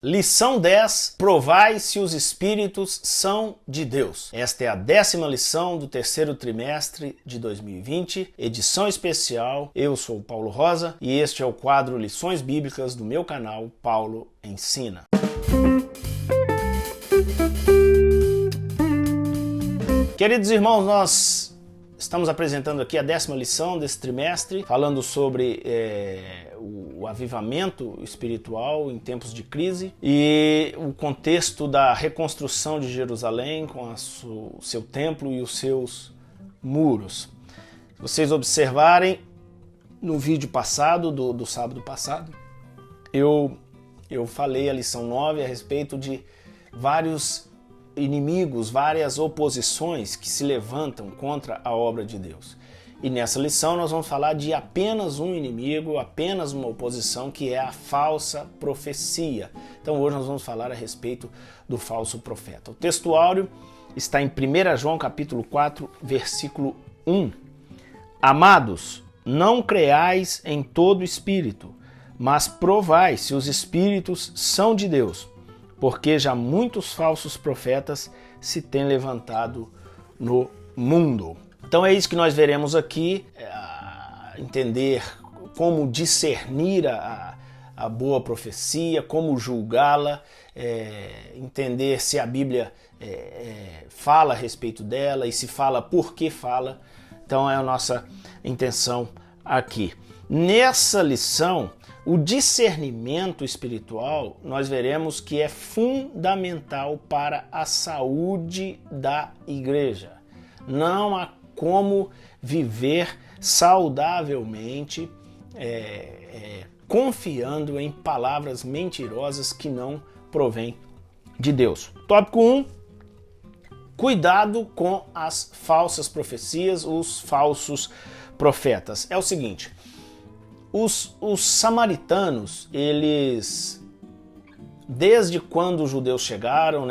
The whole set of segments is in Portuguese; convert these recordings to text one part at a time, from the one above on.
Lição 10. Provai se os espíritos são de Deus. Esta é a 10ª lição do terceiro trimestre de 2020, edição especial. Eu sou o Paulo Rosa e este é o quadro Lições Bíblicas do meu canal Paulo Ensina. Queridos irmãos, nós estamos apresentando aqui a 10ª lição desse trimestre, falando sobre o avivamento espiritual em tempos de crise e o contexto da reconstrução de Jerusalém com o seu templo e os seus muros. Se vocês observarem no vídeo passado, do sábado passado, eu falei a lição 9 a respeito de vários inimigos, várias oposições que se levantam contra a obra de Deus. E nessa lição nós vamos falar de apenas um inimigo, apenas uma oposição, que é a falsa profecia. Então hoje nós vamos falar a respeito do falso profeta. O texto áureo está em 1 João capítulo 4, versículo 1. Amados, não creais em todo espírito, mas provai se os espíritos são de Deus, porque já muitos falsos profetas se têm levantado no mundo. Então é isso que nós veremos aqui, entender como discernir a boa profecia, como julgá-la, entender se a Bíblia fala a respeito dela e se fala por que fala. Então é a nossa intenção aqui. Nessa lição, o discernimento espiritual, nós veremos que é fundamental para a saúde da igreja. Não há como viver saudavelmente, confiando em palavras mentirosas que não provêm de Deus. Tópico 1. Cuidado com as falsas profecias, os falsos profetas. É o seguinte, os samaritanos, eles, desde quando os judeus chegaram,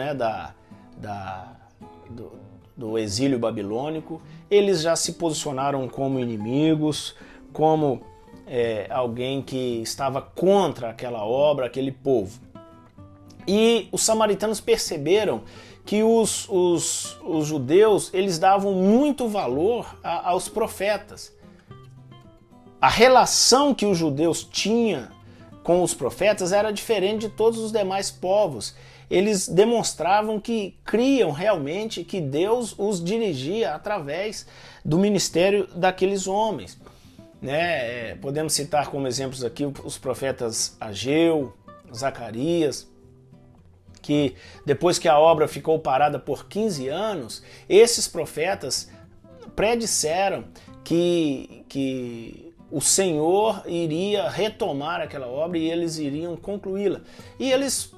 do exílio babilônico, eles já se posicionaram como inimigos, como alguém que estava contra aquela obra, aquele povo. E os samaritanos perceberam que os judeus, eles davam muito valor aos profetas. A relação que os judeus tinham com os profetas era diferente de todos os demais povos. Eles demonstravam que criam realmente que Deus os dirigia através do ministério daqueles homens. Podemos citar como exemplos aqui os profetas Ageu, Zacarias, que depois que a obra ficou parada por 15 anos, esses profetas predisseram que o Senhor iria retomar aquela obra e eles iriam concluí-la. E eles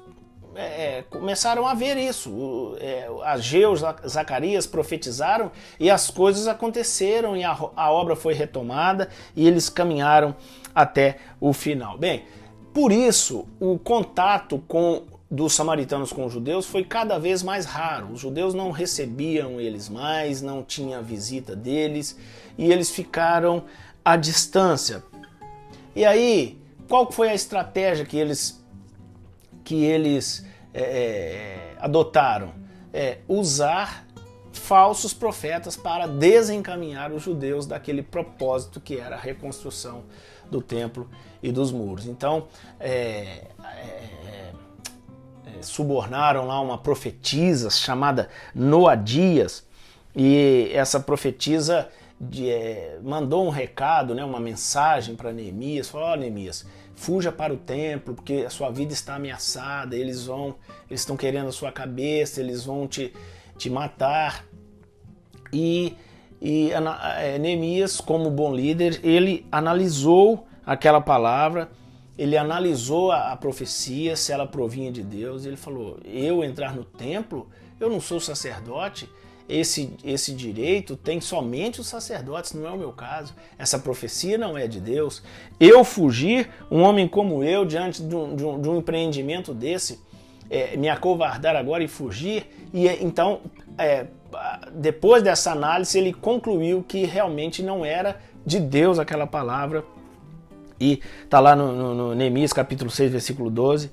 começaram a ver isso. Ageu, Zacarias profetizaram e as coisas aconteceram e a obra foi retomada e eles caminharam até o final. Bem, por isso o contato dos samaritanos com os judeus foi cada vez mais raro. Os judeus não recebiam eles mais, não tinha visita deles e eles ficaram à distância. E aí, qual foi a estratégia que eles adotaram? Usar falsos profetas para desencaminhar os judeus daquele propósito que era a reconstrução do templo e dos muros. Então, subornaram lá uma profetisa chamada Noadias, e essa profetisa mandou um recado, uma mensagem para Neemias, falou: Neemias, fuja para o templo, porque a sua vida está ameaçada, eles estão querendo a sua cabeça, eles vão te matar. E Neemias, como bom líder, ele analisou aquela palavra, ele analisou a profecia, se ela provinha de Deus, e ele falou: eu entrar no templo, eu não sou sacerdote, esse direito tem somente os sacerdotes, não é o meu caso. Essa profecia não é de Deus. Eu fugir, um homem como eu, diante de um empreendimento desse, me acovardar agora e fugir. E então, depois dessa análise, ele concluiu que realmente não era de Deus aquela palavra. E está lá no Neemias capítulo 6, versículo 12.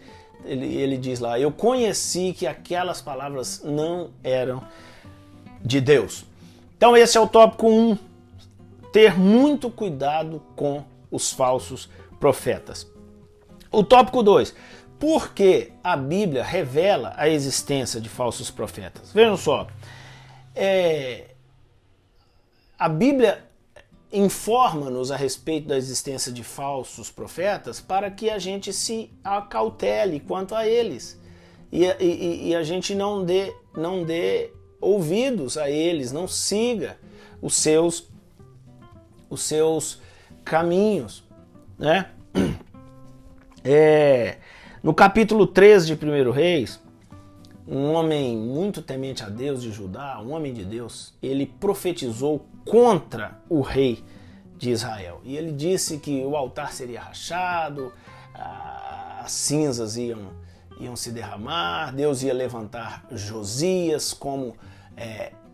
ele diz lá, eu conheci que aquelas palavras não eram de Deus. Então esse é o tópico 1, ter muito cuidado com os falsos profetas. O tópico 2, por que a Bíblia revela a existência de falsos profetas? Vejam só, a Bíblia informa-nos a respeito da existência de falsos profetas para que a gente se acautele quanto a eles e a gente não dê ouvidos a eles, não siga os seus caminhos, né? No capítulo 3 de 1 Reis, um homem muito temente a Deus de Judá, um homem de Deus, ele profetizou contra o rei de Israel. E ele disse que o altar seria rachado, as cinzas iam se derramar, Deus ia levantar Josias como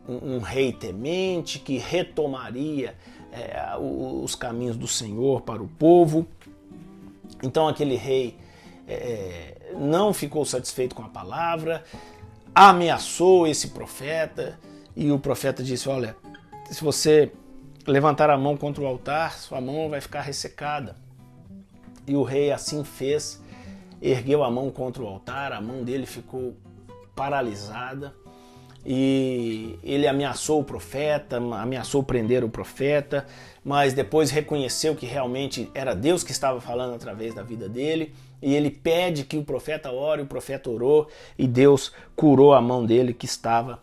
um rei temente que retomaria os caminhos do Senhor para o povo. Então aquele rei não ficou satisfeito com a palavra, ameaçou esse profeta, e o profeta disse, olha, se você levantar a mão contra o altar, sua mão vai ficar ressecada. E o rei assim fez, ergueu a mão contra o altar, a mão dele ficou paralisada, e ele ameaçou o profeta, ameaçou prender o profeta, mas depois reconheceu que realmente era Deus que estava falando através da vida dele, e ele pede que o profeta ore, o profeta orou, e Deus curou a mão dele que estava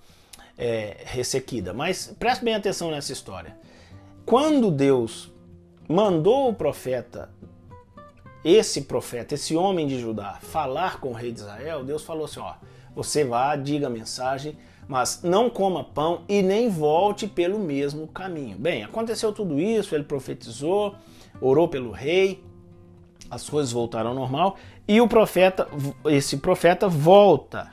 ressequida. Mas preste bem atenção nessa história. Quando Deus mandou o profeta, esse homem de Judá, falar com o rei de Israel, Deus falou assim, ó, você vá, diga a mensagem, mas não coma pão e nem volte pelo mesmo caminho. Bem, aconteceu tudo isso, ele profetizou, orou pelo rei, as coisas voltaram ao normal, e esse profeta volta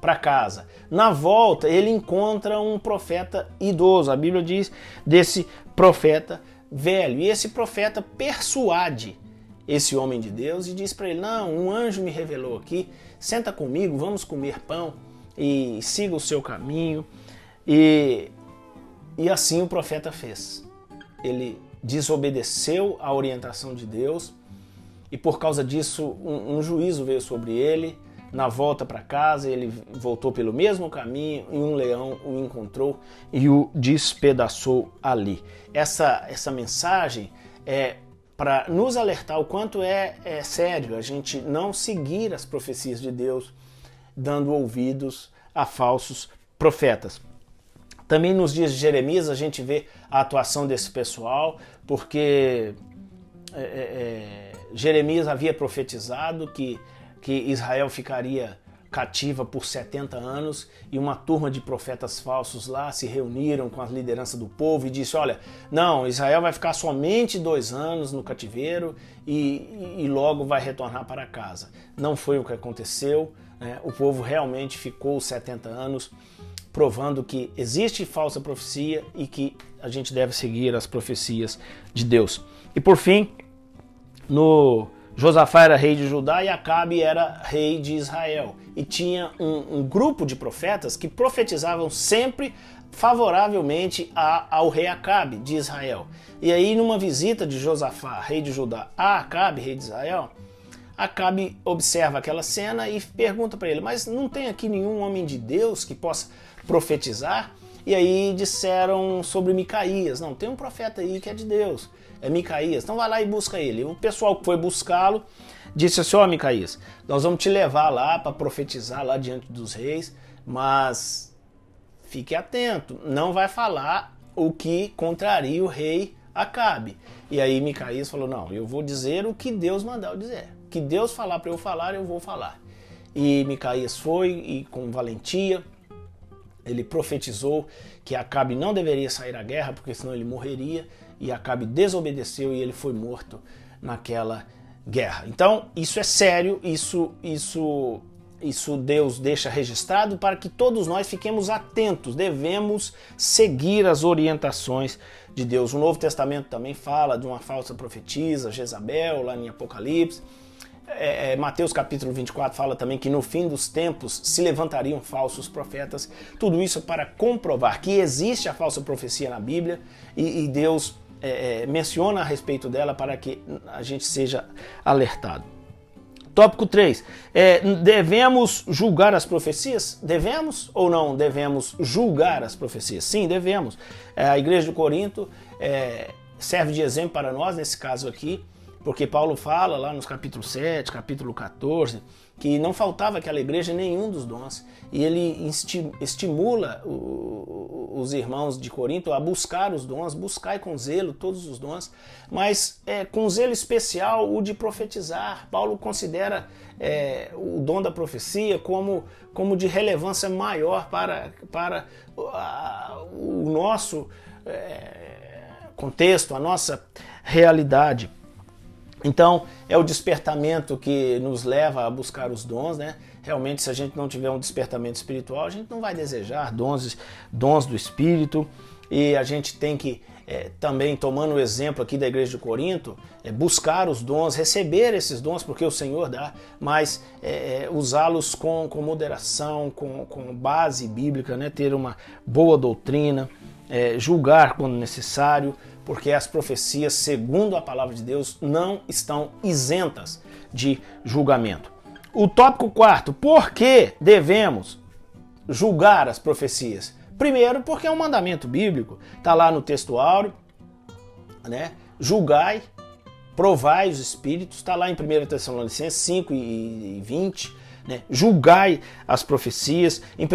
para casa. Na volta, ele encontra um profeta idoso, a Bíblia diz desse profeta velho, e esse profeta persuade esse homem de Deus e diz para ele, não, um anjo me revelou aqui, senta comigo, vamos comer pão e siga o seu caminho. E assim o profeta fez. Ele desobedeceu a orientação de Deus e por causa disso um juízo veio sobre ele. Na volta para casa ele voltou pelo mesmo caminho e um leão o encontrou e o despedaçou ali. Essa mensagem é para nos alertar o quanto é sério a gente não seguir as profecias de Deus, dando ouvidos a falsos profetas. Também nos dias de Jeremias a gente vê a atuação desse pessoal, porque Jeremias havia profetizado que Israel ficaria cativa por 70 anos e uma turma de profetas falsos lá se reuniram com a liderança do povo e disse, olha, não, Israel vai ficar somente 2 anos no cativeiro e logo vai retornar para casa. Não foi o que aconteceu, né? O povo realmente ficou 70 anos, provando que existe falsa profecia e que a gente deve seguir as profecias de Deus. E por fim, Josafá era rei de Judá e Acabe era rei de Israel. E tinha um grupo de profetas que profetizavam sempre favoravelmente ao rei Acabe de Israel. E aí, numa visita de Josafá, rei de Judá, a Acabe, rei de Israel, Acabe observa aquela cena e pergunta para ele, mas não tem aqui nenhum homem de Deus que possa profetizar? E aí disseram sobre Micaías, não, tem um profeta aí que é de Deus, é Micaías, então vai lá e busca ele. O pessoal que foi buscá-lo disse assim, ó Micaías, nós vamos te levar lá para profetizar lá diante dos reis, mas fique atento, não vai falar o que contraria o rei Acabe. E aí Micaías falou, não, eu vou dizer o que Deus mandar eu dizer, o que Deus falar para eu falar, eu vou falar. E Micaías foi e com valentia, ele profetizou que Acabe não deveria sair à guerra, porque senão ele morreria, e Acabe desobedeceu e ele foi morto naquela guerra. Então, isso é sério, isso Deus deixa registrado para que todos nós fiquemos atentos, devemos seguir as orientações de Deus. O Novo Testamento também fala de uma falsa profetisa, Jezabel, lá em Apocalipse, Mateus capítulo 24 fala também que no fim dos tempos se levantariam falsos profetas. Tudo isso para comprovar que existe a falsa profecia na Bíblia e Deus menciona a respeito dela para que a gente seja alertado. Tópico 3. Devemos julgar as profecias? Devemos ou não devemos julgar as profecias? Sim, devemos. A igreja de Corinto serve de exemplo para nós nesse caso aqui, porque Paulo fala lá nos capítulo 7, capítulo 14, que não faltava àquela igreja nenhum dos dons. E ele estimula os irmãos de Corinto a buscar os dons, buscai com zelo todos os dons, mas com zelo especial o de profetizar. Paulo considera o dom da profecia como de relevância maior para o nosso contexto, a nossa realidade. Então, é o despertamento que nos leva a buscar os dons, né? Realmente, se a gente não tiver um despertamento espiritual, a gente não vai desejar dons do Espírito. E a gente tem que, também, tomando o exemplo aqui da igreja de Corinto, buscar os dons, receber esses dons, porque o Senhor dá, mas usá-los com moderação, com base bíblica, né? Ter uma boa doutrina, julgar quando necessário, porque as profecias, segundo a palavra de Deus, não estão isentas de julgamento. O tópico 4, por que devemos julgar as profecias? Primeiro, porque é um mandamento bíblico, está lá no texto áureo, né? Julgai, provai os espíritos, está lá em 1 Tessalonicenses 5 e 20, né? Julgai as profecias. Em 1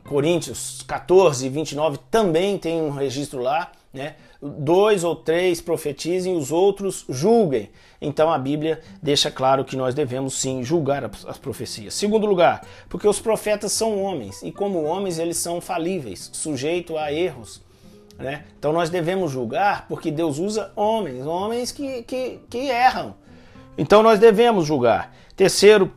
Coríntios 14, 29 também tem um registro lá, né? 2 ou 3 profetizem, os outros julguem. Então a Bíblia deixa claro que nós devemos sim julgar as profecias. Segundo lugar, porque os profetas são homens, e como homens eles são falíveis, sujeitos a erros, né? Então nós devemos julgar porque Deus usa homens que erram. Então nós devemos julgar. Terceiro,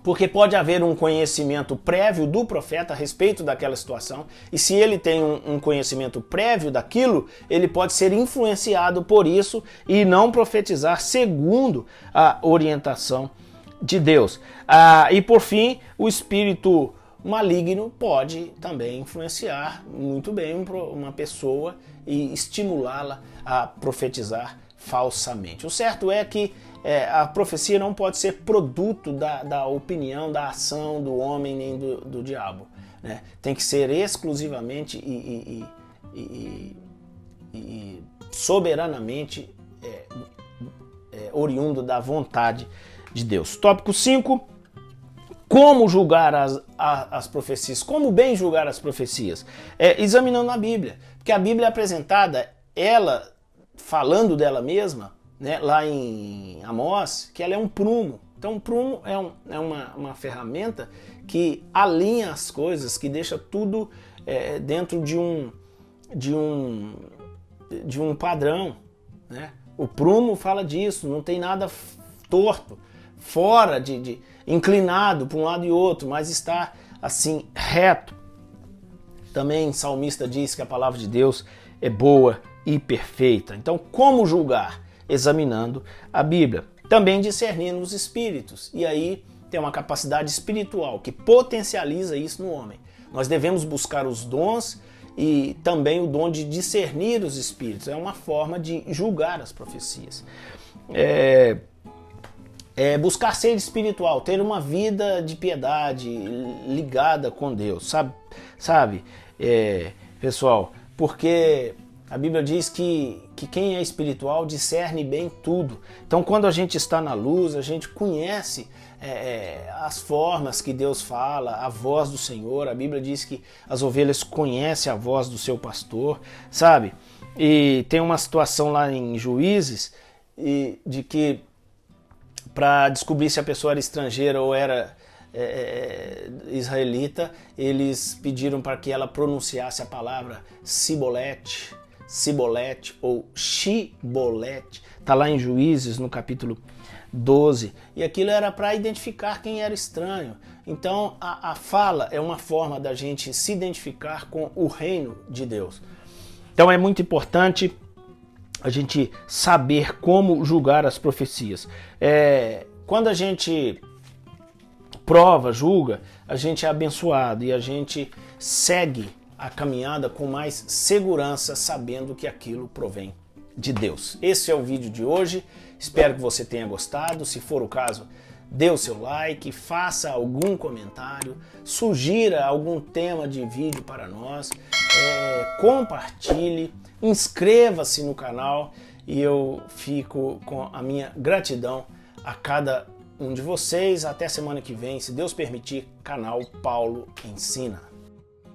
porque pode haver um conhecimento prévio do profeta a respeito daquela situação, e se ele tem um conhecimento prévio daquilo, ele pode ser influenciado por isso e não profetizar segundo a orientação de Deus. E por fim, o espírito maligno pode também influenciar muito bem uma pessoa e estimulá-la a profetizar falsamente. O certo é que a profecia não pode ser produto da opinião, da ação do homem nem do diabo, né? Tem que ser exclusivamente e soberanamente oriundo da vontade de Deus. Tópico 5. Como julgar as profecias? Como bem julgar as profecias? Examinando a Bíblia. Porque a Bíblia é apresentada, ela falando dela mesma, né, lá em Amós, que ela é um prumo. Então, um prumo é uma ferramenta que alinha as coisas, que deixa tudo dentro de um padrão, né? O prumo fala disso, não tem nada torto, fora inclinado para um lado e outro, mas está assim reto. Também o salmista diz que a palavra de Deus é boa e perfeita. Então, como julgar? Examinando a Bíblia. Também discernindo os espíritos. E aí tem uma capacidade espiritual que potencializa isso no homem. Nós devemos buscar os dons e também o dom de discernir os espíritos. É uma forma de julgar as profecias. Buscar ser espiritual, ter uma vida de piedade ligada com Deus, sabe? Pessoal, porque a Bíblia diz que quem é espiritual discerne bem tudo. Então, quando a gente está na luz, a gente conhece as formas que Deus fala, a voz do Senhor. A Bíblia diz que as ovelhas conhecem a voz do seu pastor, sabe? E tem uma situação lá em Juízes de que para descobrir se a pessoa era estrangeira ou era israelita, eles pediram para que ela pronunciasse a palavra Sibolete ou Shibolete, está lá em Juízes, no capítulo 12, e aquilo era para identificar quem era estranho. Então a fala é uma forma da gente se identificar com o reino de Deus. Então é muito importante a gente saber como julgar as profecias. Quando a gente prova, julga, a gente é abençoado e a gente segue a caminhada com mais segurança, sabendo que aquilo provém de Deus. Esse é o vídeo de hoje, espero que você tenha gostado. Se for o caso, dê o seu like, faça algum comentário, sugira algum tema de vídeo para nós, compartilhe, inscreva-se no canal e eu fico com a minha gratidão a cada um de vocês. Até semana que vem, se Deus permitir, canal Paulo Ensina.